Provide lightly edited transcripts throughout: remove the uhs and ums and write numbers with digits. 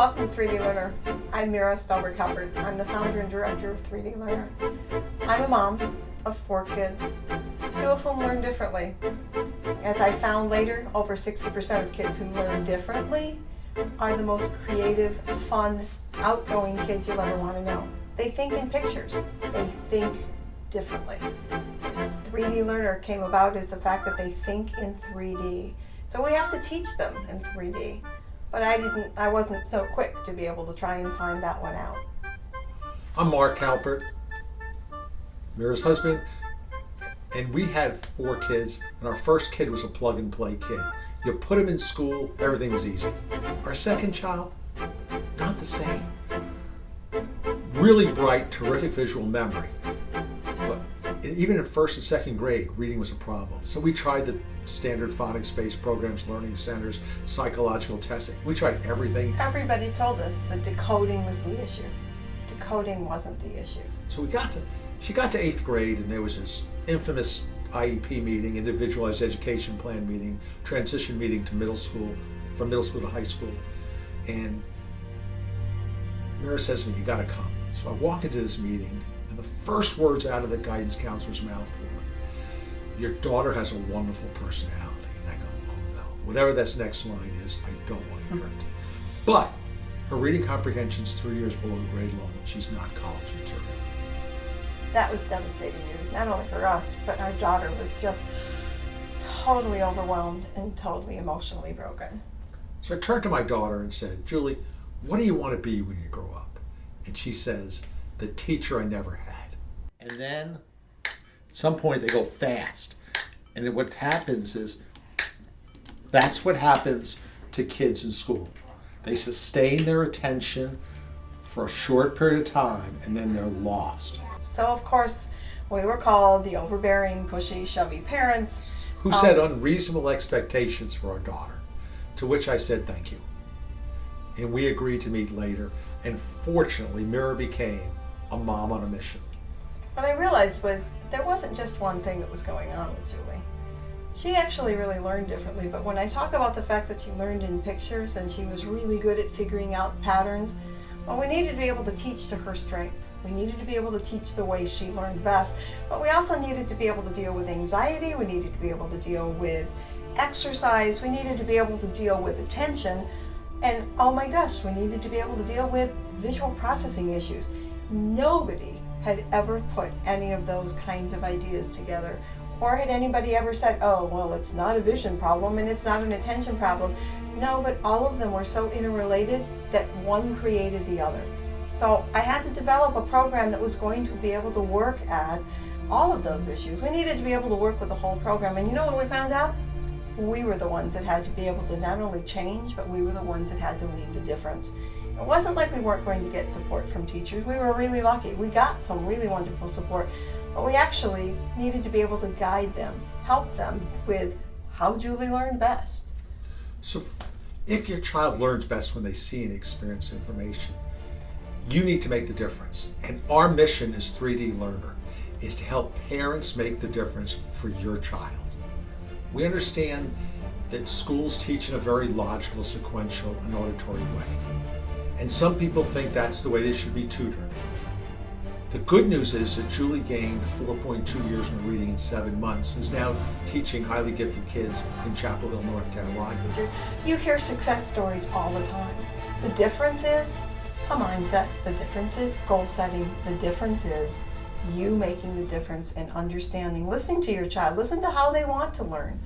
welcome to 3D Learner. I'm Mira Stolberg-Halpert. I'm the founder and director of 3D Learner. I'm a mom of 4 kids, 2 of whom learn differently. As I found later, over 60% of kids who learn differently are the most creative, fun, outgoing kids you'll ever want to know. They think in pictures. They think differently. 3D Learner came about as the fact that they think in 3D. So we have to teach them in 3D. But I wasn't so quick to be able to try and find that one out. I'm Mark Halpert, Mira's husband, and we had 4 kids, and our first kid was a plug-and-play kid. You put him in school, everything was easy. Our second child, not the same. Really bright, terrific visual memory, but even in first and second grade, reading was a problem. So we tried the standard phonics-based programs, learning centers, psychological testing. We tried everything. Everybody told us that decoding was the issue. Decoding wasn't the issue. So she got to 8th grade, and there was this infamous IEP meeting, individualized education plan meeting, transition meeting to middle school, from middle school to high school. And Mira says to me, "You gotta come." So I walk into this meeting, and the first words out of the guidance counselor's mouth were, "Your daughter has a wonderful personality." And I go, "Oh no." Whatever that next line is, I don't want to hear it. But her reading comprehension's 3 years below grade level. She's not college material. That was devastating news, not only for us, but our daughter was just totally overwhelmed and totally emotionally broken. So I turned to my daughter and said, "Julie, what do you want to be when you grow up?" And she says, "The teacher I never had." And then at some point they go fast. And then what happens is, that's what happens to kids in school. They sustain their attention for a short period of time, and then they're lost. So of course, we were called the overbearing, pushy, shovey parents. Who set unreasonable expectations for our daughter, to which I said thank you. And we agreed to meet later, and fortunately Mira became a mom on a mission. What I realized was there wasn't just one thing that was going on with Julie. She actually really learned differently, but when I talk about the fact that she learned in pictures and she was really good at figuring out patterns, well, we needed to be able to teach to her strength. We needed to be able to teach the way she learned best, but we also needed to be able to deal with anxiety, we needed to be able to deal with exercise, we needed to be able to deal with attention, and oh my gosh, we needed to be able to deal with visual processing issues. Nobody had ever put any of those kinds of ideas together, or had anybody ever said, "Oh, well, it's not a vision problem and it's not an attention problem." No, but all of them were so interrelated that one created the other. So I had to develop a program that was going to be able to work at all of those issues. We needed to be able to work with the whole program. And you know what we found out? We were the ones that had to be able to not only change, but we were the ones that had to lead the difference. It wasn't like we weren't going to get support from teachers. We were really lucky. We got some really wonderful support, but we actually needed to be able to guide them, help them with how Julie learned best. So if your child learns best when they see and experience information, you need to make the difference. And our mission as 3D Learner is to help parents make the difference for your child. We understand that schools teach in a very logical, sequential, and auditory way. And some people think that's the way they should be tutored. The good news is that Julie gained 4.2 years in reading in 7 months, and is now teaching highly gifted kids in Chapel Hill, North Carolina. You hear success stories all the time. The difference is a mindset. The difference is goal setting. The difference is you making the difference and understanding, listening to your child, listen to how they want to learn.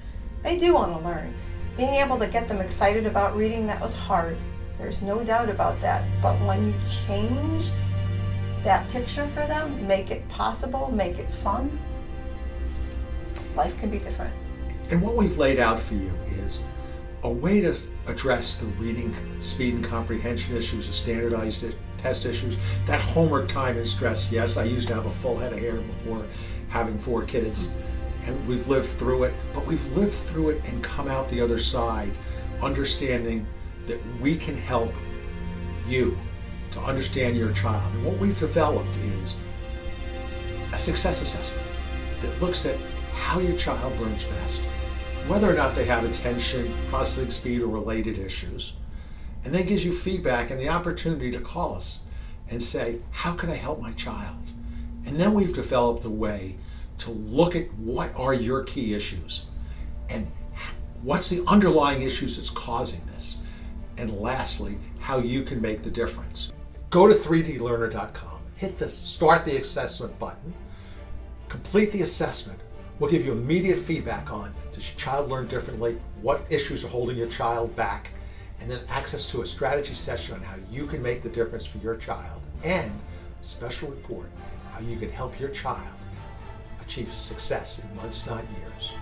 They do want to learn. Being able to get them excited about reading, that was hard. There's no doubt about that. But when you change that picture for them, make it possible, make it fun, life can be different. And what we've laid out for you is a way to address the reading speed and comprehension issues, the standardized test issues, that homework time and stress. Yes, I used to have a full head of hair before having 4 kids, and we've lived through it, but we've lived through it and come out the other side understanding that we can help you to understand your child. And what we've developed is a success assessment that looks at how your child learns best, whether or not they have attention, processing speed, or related issues. and then gives you feedback and the opportunity to call us and say, how can I help my child? And then we've developed a way to look at what are your key issues and what's the underlying issues that's causing this. And lastly, how you can make the difference. Go to 3dlearner.com, hit the Start the Assessment button, complete the assessment. We'll give you immediate feedback on, does your child learn differently, what issues are holding your child back, and then access to a strategy session on how you can make the difference for your child, and a special report, how you can help your child achieve success in months, not years.